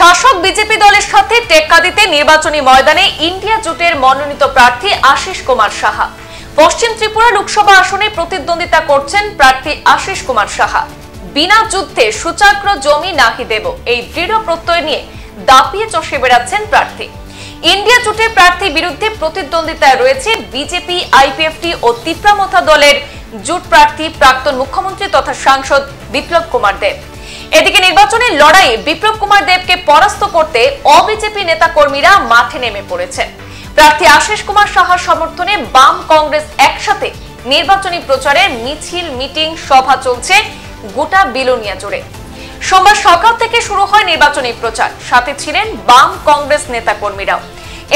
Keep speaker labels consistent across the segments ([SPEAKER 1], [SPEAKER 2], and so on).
[SPEAKER 1] শাসক বিজেপি দলের সাথে টেক্কা দিতে নির্বাচনী ময়দানে ইন্ডিয়া জোটের মনোনীত প্রার্থী আশিস কুমার সাহা। পশ্চিম ত্রিপুরা লোকসভা আসনে প্রতিদ্বন্দ্বিতা করছেন প্রার্থী আশিস কুমার সাহা। বিনা যুদ্ধে সুচাগ্র জমি নাহি দেব, এই দৃঢ় প্রত্যয় নিয়ে দাপিয়ে চষে বেড়াচ্ছেন প্রার্থী। ইন্ডিয়া জোটের প্রার্থীর বিরুদ্ধে প্রতিদ্বন্দ্বিতায় রয়েছে বিজেপি, আইপিএফটি ও তিপ্রামথা দলের জোট প্রার্থী প্রাক্তন মুখ্যমন্ত্রী তথা সাংসদ বিপ্লব কুমার দেব। এদিকে নির্বাচনের লড়াইয়ে বিপ্লব কুমার দেবকে পরাস্ত করতে অবিজেপি নেতা কর্মীরা মাঠে নেমে পড়েছেন। প্রার্থী আশিস কুমার সাহার সমর্থনে বাম কংগ্রেস একসাথে নির্বাচনী প্রচারে মিছিল, মিটিং, সভা চলছে গোটা বিলোনিয়া জুড়ে। সোমবার সকাল থেকে শুরু হয় নির্বাচনী প্রচার, সাথে ছিলেন বাম কংগ্রেস নেতা কর্মীরাও।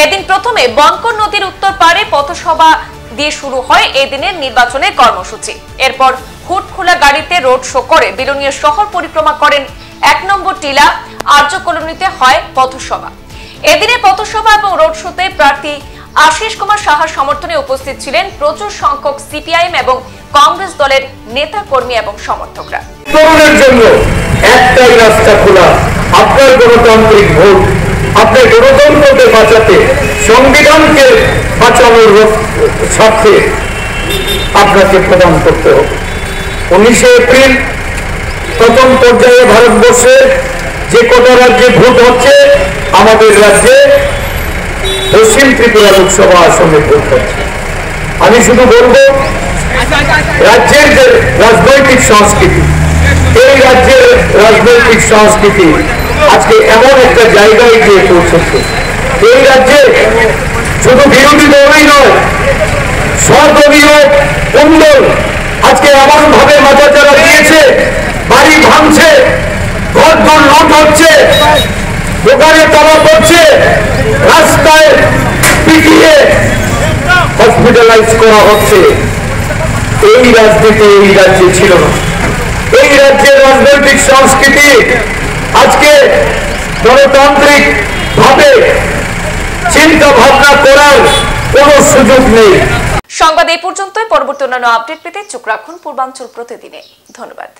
[SPEAKER 1] এদিন প্রথমে বনকর নদীর উত্তর পারে পথসভা দিয়ে শুরু হয় এদিনের নির্বাচনের কর্মসূচি। এরপর হুট খোলা গাড়িতে রোড শো করে বিলোনিয়া শহর পরিক্রমা করেন 1 নম্বর টিলা আর্য কলোনিতে হয় পথসভা। এদিনের পথসভা এবং রোড শোতে প্রার্থী আশিস কুমার সাহার সমর্থনে উপস্থিত ছিলেন প্রচুর সংখ্যক সিপিআইএম এবং কংগ্রেস দলের নেতা কর্মী এবং সমর্থকরা।
[SPEAKER 2] তরুণের জন্য একটাই রাস্তা খোলা, আপনার গণতান্ত্রিক ভোট। আপনার গণতন্ত্রকে বাঁচাতে, সংবিধানকে বাঁচানোর স্বার্থে আপনাকে প্রদান করতে হবে। 19 এপ্রিল প্রথম পর্যায়ে ভারতবর্ষে যে কটা রাজ্যে ভোট হচ্ছে, আমাদের রাজ্যে পশ্চিম ত্রিপুরা লোকসভা আসনে ভোট হচ্ছে। আমি শুধু বলবো, রাজ্যের যে রাজনৈতিক সংস্কৃতি, এই রাজ্যের রাজনৈতিক সংস্কৃতি আজকে এমন একটা জায়গায় গিয়ে পৌঁছেছে। এই রাজ্যে শুধু বিরোধী দলই নয়, স্বদলীয় কুণ্ডল আজকে এমন ভাবে মাথাচাড়া দিয়েছে, বাড়ি ভাঙছে, ঘর দর লুট হচ্ছে, দোকানে তালা পড়ছে, রাস্তায় পিটিয়ে হসপিটালাইজ করা হচ্ছে। এই রাজনীতি এই রাজ্যে ছিল না। এই রাজ্যের রাজনৈতিক সংস্কৃতি আজকে গণতান্ত্রিক ভাবে চিন্তা ভাবনা করার কোন সুযোগ নেই।
[SPEAKER 1] সংবাদ এই পর্যন্তই। পরবর্তী অন্যান্য আপডেট পেতে চোখ রাখুন পূর্বাঞ্চল প্রতিদিনে। ধন্যবাদ।